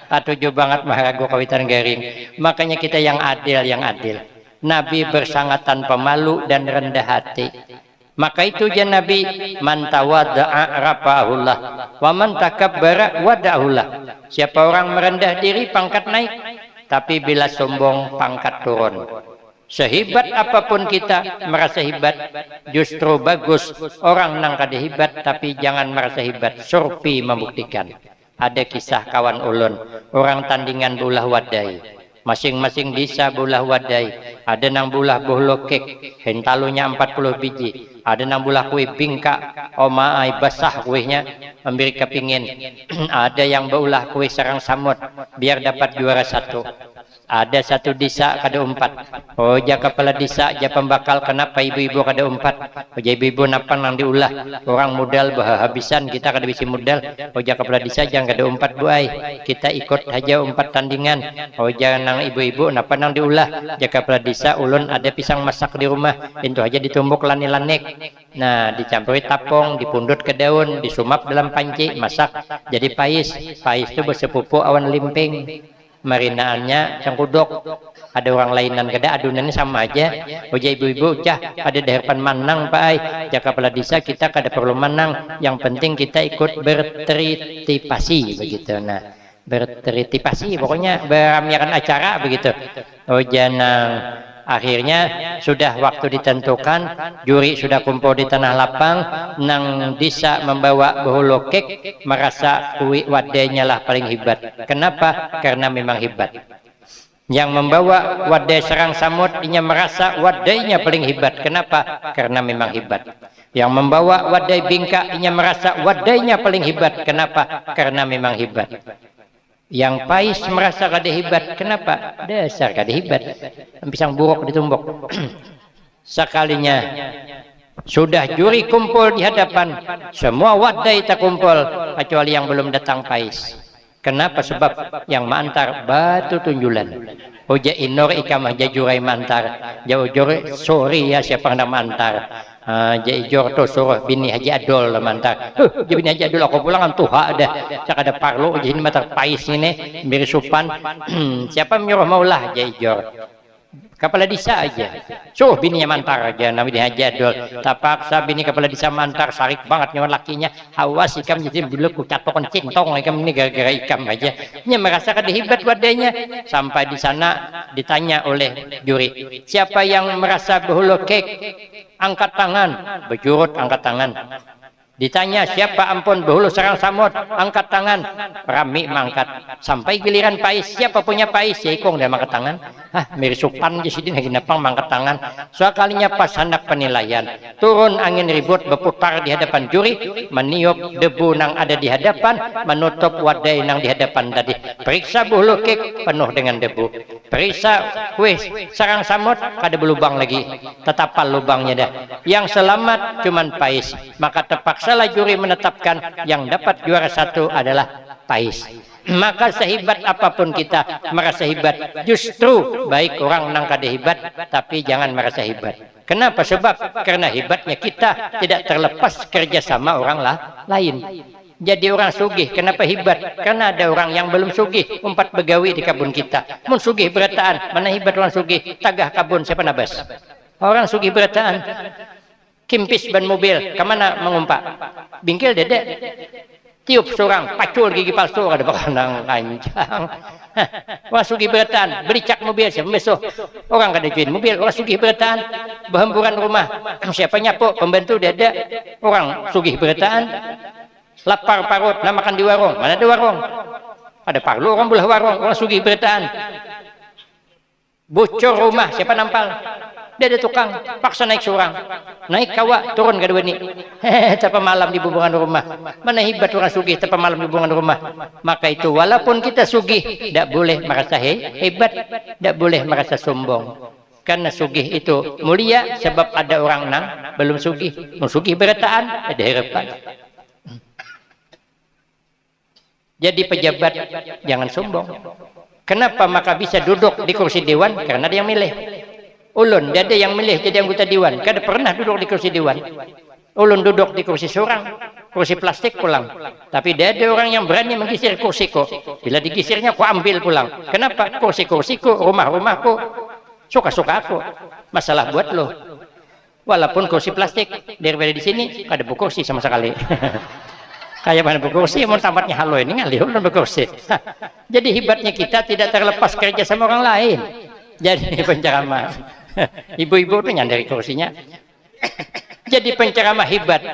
Atuju banget maharago kawitan garing. Makanya kita yang adil, yang adil. Nabi bersangat tanpa malu dan rendah hati. Maka itu je Nabi man tawadda'a rafa'ahullah wa man takabbara wada'ahullah. Siapa orang merendah diri pangkat naik, tapi bila sombong pangkat turun. Sehebat apapun kita merasa hebat, justru bagus orang nang kada hebat tapi jangan merasa hebat. Surpi membuktikan. Ada kisah kawan ulun, orang tandingan bulah wadai. Masing-masing desa bulah wadai. Ada nang bulah bohlo kek, hentalunya 40 biji. Ada nang bulah kue bingka, omaai basah kuehnya, memberi kepingin. Ada yang berulah kue sarang samut, biar dapat juara satu. Ada satu desa kada umpat. Oh, ja kepala desa, ja pembakal, kenapa ibu-ibu kada umpat? Oh, ja ibu-ibu napa nang diulah? Orang modal habisan, kita kada bisi modal. Oh, ja kepala desa jangan kada umpat buai. Kita ikut aja umpat tandingan. Oh, jangan nang ibu-ibu napa nang diulah? Ja kepala desa ulun ada pisang masak di rumah. Itu aja ditumbuk lani-lanek. Nah, dicampuri tapong, dipundut ke daun, disumap dalam panci, masak jadi pais. Pais itu bersepupu awan limping. Marinaannya cangkudok. Ada orang lainan kada adunannya sama aja. Oja ibu-ibu cah ada daerpan manang pak ai. Jaka kepala desa kita kada perlu manang. Yang penting kita ikut bertritipasi begitu. Nah, bertritipasi pokoknya beramiakan acara begitu. Oja nang akhirnya sudah waktu ditentukan, juri sudah kumpul di tanah lapang, nang desa membawa boholo kek, merasa kue wadainya lah paling hebat. Kenapa? Karena memang hebat. Yang membawa wadai serang samut, inya merasa wadainya paling hebat. Kenapa? Karena memang hebat. Yang membawa wadai bingka, inya merasa wadainya paling hebat. Kenapa? Karena memang hebat. Yang pais merasa kada hebat. Kenapa? Dasar kada hebat. Pisang buruk ditumbuk. Sekalinya sudah juri kumpul di hadapan, semua wadai terkumpul kecuali yang belum datang pais. Kenapa? Sebab yang mantar batu tunjulan. Oja inor ikamah jajurai mantar. Jauh juri sorry ya siapa yang mantar. Haji Ijor tu suruh bini Haji Adol mantar. Bini Haji Adol aku pulang tuh ada. Cak ada parlo jadi matar pais ini mirisupan. Siapa menyuruh maulah Haji Ijor? Kepala desa aja. Suruh bininya mantar aja namanya Haji Adol. Tapaksa bini kepala desa mantar sarik banget nyawa lakinya. Awas ikam jadi dulu ku catokon cintong ikam ini gara-gara ikam aja. Nya merasakan hebat wadahnya. Sampai di sana ditanya oleh juri, siapa yang merasa berhulu kek? Angkat tangan. Berjurut angkat tangan. Ditanya siapa ampun berhulu sarang samut, angkat tangan. Rami mangkat. Sampai giliran pais, siapa punya pais? Ya ikong dia mangkat tangan. Mirisupan jadi lagi napang mangkat tangan. Sekalinya pas hendak penilaian, turun angin ribut berputar di hadapan juri, meniup debu nang ada di hadapan, menutup wadai nang di hadapan tadi. Periksa berhulu kek penuh dengan debu. Periksa kue sarang samut kada berlubang lagi, tetapal lubangnya dah. Yang selamat cuman pais. Maka terpaksalah juri menetapkan yang dapat juara satu adalah pais. Maka sehebat apapun kita merasa hebat, justru baik orang nang kada hebat, tapi jangan merasa hebat. Kenapa? Sebab karena hebatnya kita tidak terlepas kerjasama orang lain. Jadi orang sugih, kenapa hebat? Karena ada orang yang belum sugih, umpat begawi di kabun kita. Mun sugih berataan, mana hebat orang sugih? Tagah kabun siapa nabas? Orang sugih berataan. Kimpis ban mobil, kemana mengumpak? Bingkil dedek. Tiup surang, pacul gigi palsu, ada bakal kancang. Orang sugih berataan, bericak mobil siapa besok? Orang kada juin mobil, orang sugih berataan, berhamburan rumah. Siapa nyapu? Pembantu dedek. Orang sugih berataan. Lapar parut, nak makan di warung. Mana ada warung? Ada parlo orang belah warung, orang sugih berataan. Bocor rumah, siapa nampal? Dia ada tukang, paksa naik surang. Naik kawa, turun kada wani. Tapa malam di bubungan rumah. Mana hebat orang sugih tapa malam di bubungan rumah. Maka itu walaupun kita sugih, tidak boleh merasa hebat, tidak boleh merasa sombong. Karena sugih itu mulia sebab ada orang nang belum sugih. Mau sugih berataan, ada harapan. Jadi pejabat jangan sombong. Kenapa maka bisa duduk di kursi dewan? Karena dia yang milih. Ulun, dia ada yang milih jadi anggota dewan. Kada pernah duduk di kursi dewan. Ulun duduk di kursi surang, kursi plastik pulang. Tapi dia ada orang yang berani menggisir kursiku. Bila digisirnya aku ambil pulang. Kenapa? Kursi-kursiku, rumah-rumahku, suka-suka aku. Masalah buat lo. Walaupun kursi plastik, daripada di sini kada berkursi sama sekali. Kayak mana berkursi, mau tampaknya halo ini ngalih ulang berkursi. Jadi hebatnya kita tidak terlepas kerja sama orang lain. Jadi penceramah, ibu-ibu tuh nyandari kursinya. Jadi penceramah hebat.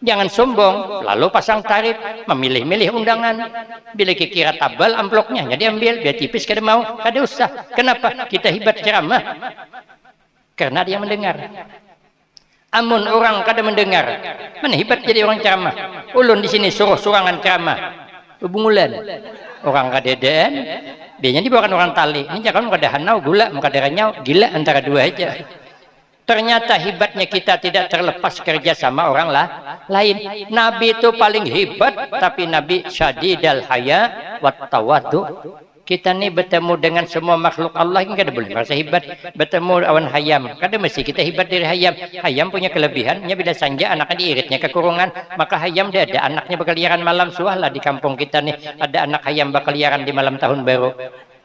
Jangan sombong, lalu pasang tarif, memilih-milih undangan. Bila kira tabal amplopnya, jadi ambil, biar tipis kada mau, kada usah. Kenapa? Kita hebat ceramah. Karena dia mendengar. Amun orang kada mendengar, mana hebat jadi orang ceramah. Ulun di sini suruh surangan ceramah. Hubungulan orang kadeden, dia bukan orang tali. Ini jangan kada hanau gula, muka darahnya gila antara dua aja. Ternyata hebatnya kita tidak terlepas kerja sama orang lain. Nabi itu paling hebat, tapi Nabi syadidal haya wat tawaddu. Kita nih bertemu dengan semua makhluk Allah ini kada boleh merasa hebat. Bertemu awan hayam, kada mesti kita hebat dari hayam. Hayam punya kelebihannya bila sanja anaknya diiritnya ke kurungan, maka hayam dia ada anaknya berkeliaran malam. Suahlah di kampung kita nih ada anak hayam berkeliaran di malam tahun baru.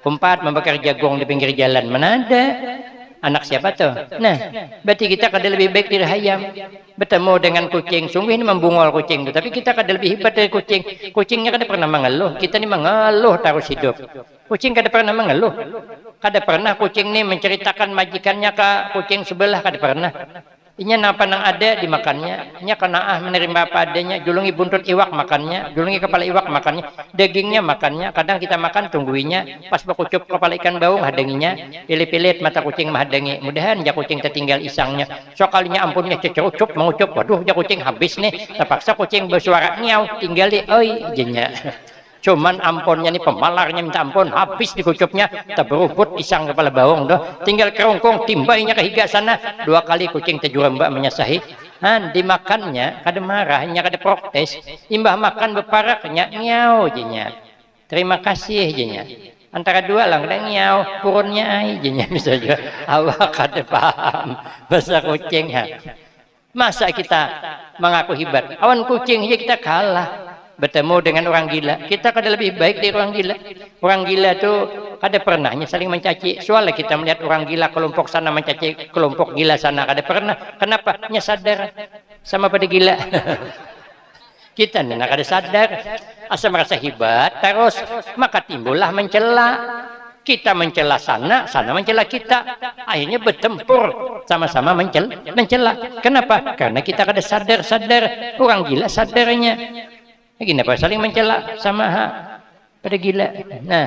Umpat membakar jagung di pinggir jalan, mana ada? Anak siapa tuh? Nah, berarti kita kada lebih baik dari hayam. Bertemu dengan kucing, sungguh ini membungol kucing itu. Tapi kita kada lebih hebat dari kucing. Kucingnya kada pernah mengeluh. Kita ini mengeluh terus hidup. Kucing kada pernah mengeluh. Kada pernah kucing ini menceritakan majikannya ke kucing sebelah, kada pernah. Inya napa nang ada dimakannya. Inya kena menerima apa adanya. Julungi buntut iwak makannya, julungi kepala iwak makannya, dagingnya makannya. Kadang kita makan tungguinya. Pas bakucup kepala ikan baung hadanginya, pilit-pilit mata kucing mahadangi. Mudahan ja kucing tertinggal isangnya. Sekalinya ampunnya cecerucup mengucup. Waduh ja kucing habis nih. Terpaksa kucing bersuara nyaw, tinggali oi jenya. Cuman amponnya nih pemalarnya minta ampun, habis dikucupnya, terberubut isang kepala bawang doh, tinggal kerongkong timbainya ke higa sana. 2 kali kucing tejurembak menyasahi. Dimakannya kada marahnya kada protes, imbah makan beparaknya nyau jenya. Terima kasih jenya. Antara dua lang kada nyau, purunnya ai jenya bisa juga. Awak kada paham bahasa kucing ha. Masa kita mengaku hebat? Awan kucing aja kita kalah. Bertemu dengan orang gila, kita kada lebih baik dari orang gila. Orang gila tuh kada pernahnya saling mencaci. Soalnya kita melihat orang gila kelompok sana mencaci kelompok gila sana, kada pernah. Kenapa? Nya sadar sama pada gila. Kita nih kada sadar, asal merasa hebat terus, maka timbullah mencela. Kita mencela sana, sana mencela kita. Akhirnya bertempur, sama-sama mencela. Kenapa? Karena kita kada sadar. Orang gila sadarnya. Kenapa saling mencela sama pada gila. Nah,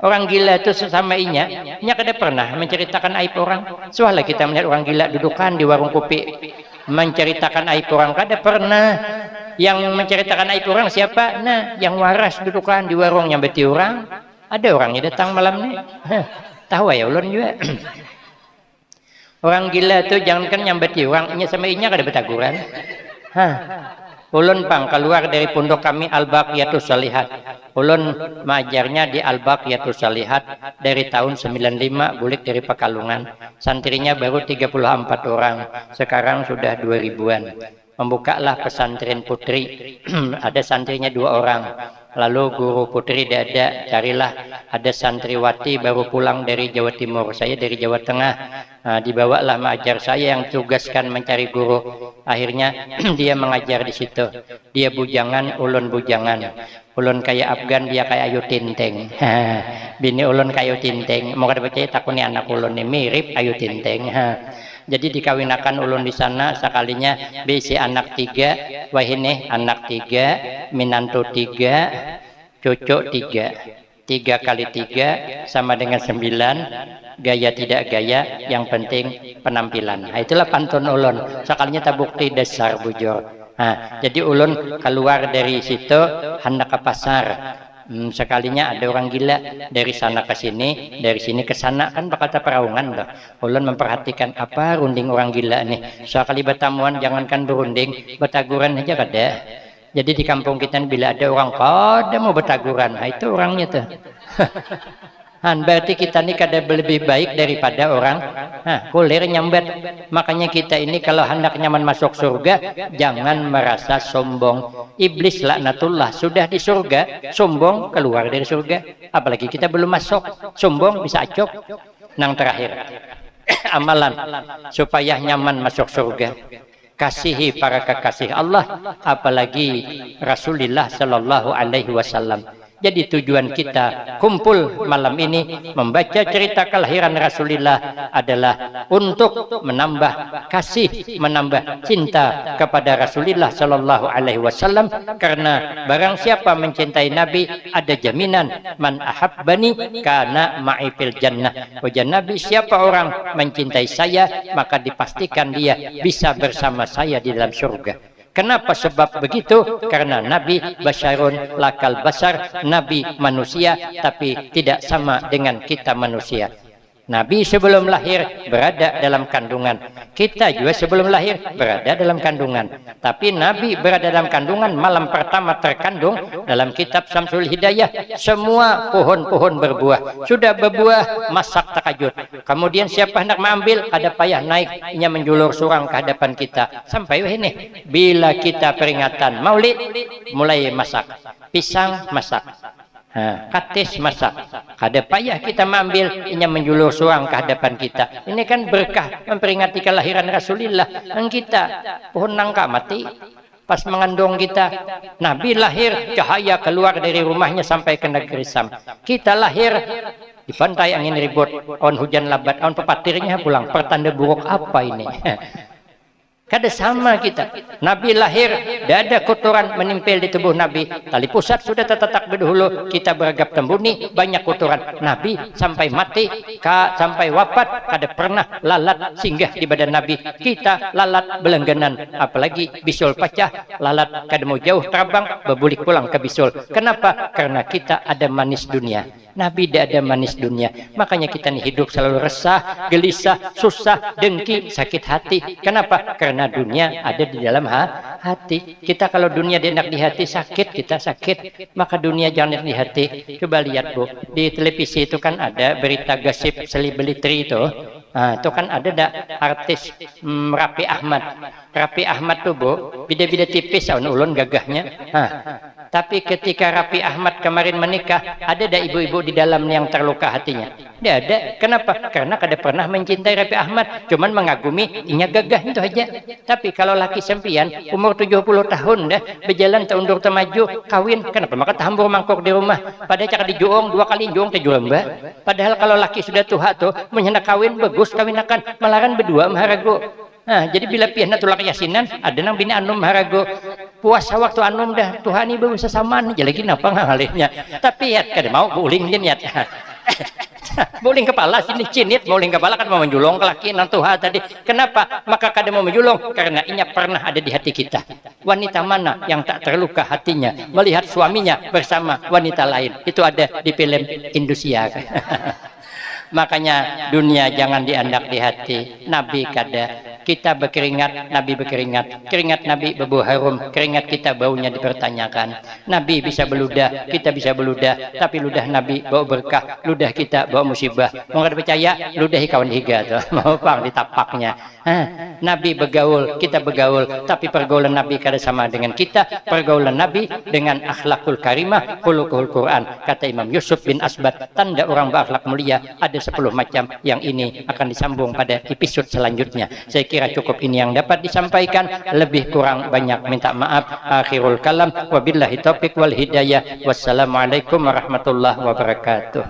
orang gila itu sesama inya kada pernah menceritakan aib orang. Soalnya kita melihat orang gila dudukan di warung kopi menceritakan aib orang, kada pernah. Yang menceritakan aib orang siapa? Nah, yang waras dudukan di warung yang beti orang. Ada orangnya datang malam nih. Tahu ya ulun juga. Orang gila tuh jangankan nyambeti orang, inya sama inya kada betaguran. Ulun pang keluar dari pondok kami Al-Baqiyatus Shalihat. Ulun mengajarnya di Al-Baqiyatus Shalihat dari tahun 95, bulik dari Pekalongan. Santrinya baru 34 orang. Sekarang sudah 2000-an. Membukalah pesantren putri. Ada santrinya 2 orang. Lalu guru putri tidak ada, carilah ada santriwati baru pulang dari Jawa Timur, saya dari Jawa Tengah. Dibawalah mengajar, saya yang tugaskan mencari guru. Akhirnya dia mengajar di situ. Dia bujangan, ulun bujangan. Ulun kayak Afgan, dia kayak Ayu Tinteng. Bini ulun kayak Ayu Tinteng. Mau kada percaya takuni anak ulun ini mirip Ayu Tinteng. Jadi dikawinakan ulun di sana sekalinya bisi anak 3, wahine anak 3, minantu 3, cucu 3. 3 kali 3 sama dengan 9. Gaya tidak gaya, yang penting penampilan. Nah, itulah pantun ulun. Sekalinya tabukti dasar bujur. Nah, jadi ulun keluar dari situ hendak ke pasar. Sekalinya ada orang gila dari sana ke sini, dari sini ke sana, kan bakal peraungan loh. Ulun memperhatikan apa runding orang gila nih. Sekali bertamuan jangankan berunding, bertaguran aja kada. Jadi di kampung kita bila ada orang kada mau bertaguran, nah itu orangnya tuh. Berarti kita ini kada lebih baik daripada orang kulir nyambat. Makanya kita ini kalau hendak nyaman masuk surga, jangan merasa sombong. Iblis laknatullah sudah di surga, sombong keluar dari surga. Apalagi kita belum masuk, sombong bisa acok. Nang terakhir, amalan supaya nyaman masuk surga. Kasihi para kekasih Allah, apalagi Rasulullah Shallallahu Alaihi Wasallam. Jadi tujuan kita kumpul malam ini membaca cerita kelahiran Rasulullah adalah untuk menambah kasih, menambah cinta kepada Rasulullah Shallallahu Alaihi Wasallam. Karena barang siapa mencintai Nabi ada jaminan man ahabbani kana ma'i fil jannah. Wajah Nabi, siapa orang mencintai saya maka dipastikan dia bisa bersama saya di dalam surga. Kenapa sebab begitu? Karena Nabi basyarun lakal basar, Nabi manusia tapi tidak sama dengan kita manusia. Nabi sebelum lahir berada dalam kandungan. Kita juga sebelum lahir berada dalam kandungan. Tapi Nabi berada dalam kandungan malam pertama terkandung. Dalam kitab Syamsul Hidayah, semua pohon-pohon berbuah. Sudah berbuah, masak takajud. Kemudian siapa hendak mengambil, kada payah naik, ia menjulur surang ke hadapan kita. Sampai ini, bila kita peringatan Maulid, mulai masak. Pisang masak. Katis masak, kada payah kita mengambil, inya menjulur suang ke hadapan kita. Ini kan berkah memperingati kelahiran Rasulullah. Dan kita pohon nangka mati pas mengandung kita. Nabi lahir, cahaya keluar dari rumahnya sampai ke negeri Sam. Kita lahir di pantai angin ribut, awan hujan lebat, awan pepatirnya pulang. Pertanda buruk apa ini? Kada sama kita. Nabi lahir, tidak ada kotoran menempel di tubuh Nabi. Tali pusat sudah terletak dahulu, kita beragap tembuni, banyak kotoran. Nabi sampai mati, sampai wafat, kada pernah lalat singgah di badan Nabi. Kita lalat belengganan, apalagi bisul pecah, lalat kada mau jauh terbang, berbulik pulang ke bisul. Kenapa? Karena kita ada manis dunia. Nabi tidak ada manis dunia. Makanya kita nih hidup selalu resah, gelisah, susah, dengki, sakit hati. Kenapa? Karena dunia ada di dalam hati. Kita kalau dunia enak di hati, sakit, kita sakit. Maka dunia jangan enak di hati. Coba lihat Bu, di televisi itu kan ada berita gosip selebriti itu. Nah, itu kan ada artis Raffi Ahmad. Raffi Ahmad tuh, Bu, bida-bida tipis ulun gagahnya. Nah, tapi ketika Raffi Ahmad kemarin menikah, ada ibu-ibu di dalam yang terluka hatinya? Tidak ada. Kenapa? Karena kada pernah mencintai Raffi Ahmad, cuman mengagumi inya gagah itu aja. Tapi kalau laki sempian umur 70 tahun dah berjalan teundur temaju kawin, kenapa maka tahambur mangkok di rumah? Padahal cakap dijuong 2 kali juong tejual mbak. Padahal kalau laki sudah tua tuh menyenang kawin bagus kawin akan melaran berdua maharago. Nah, jadi bila pihna tulak yasinan ada nang bini anum maharago puasa waktu anum dah Tuhan ibu bisa samaan aja lagi napa ngalihnya. Tapi ya kada mau buling din ya. Buling kepala sini cinit, buling kepala kan mau menjulong ke laki nang tuha tadi. Kenapa? Maka kada mau menjulong karena inya pernah ada di hati kita. Wanita mana yang tak terluka hatinya melihat suaminya bersama wanita lain? Itu ada di film Indosiar. Makanya dunia jangan diandak di hati. Nabi kada. Kita berkeringat, Nabi berkeringat. Keringat Nabi berbau harum, keringat kita baunya dipertanyakan. Nabi bisa beludah, kita bisa beludah, tapi ludah Nabi bau berkah, ludah kita bau musibah. Mau kada percaya, ludahi kawan higa tuh. Mau pang ditapaknya. Nabi bergaul, kita bergaul, tapi pergaulan Nabi kada sama dengan kita. Pergaulan Nabi dengan akhlakul karimah, khuluqul Quran. Kata Imam Yusuf bin Asbat, tanda orang berakhlak mulia ada 10 macam. Yang ini akan disambung pada episode selanjutnya. Saya kira cukup ini yang dapat disampaikan, lebih kurang banyak minta maaf. Akhirul kalam wabillahi taufiq wal hidayah. Wassalamualaikum warahmatullahi wabarakatuh.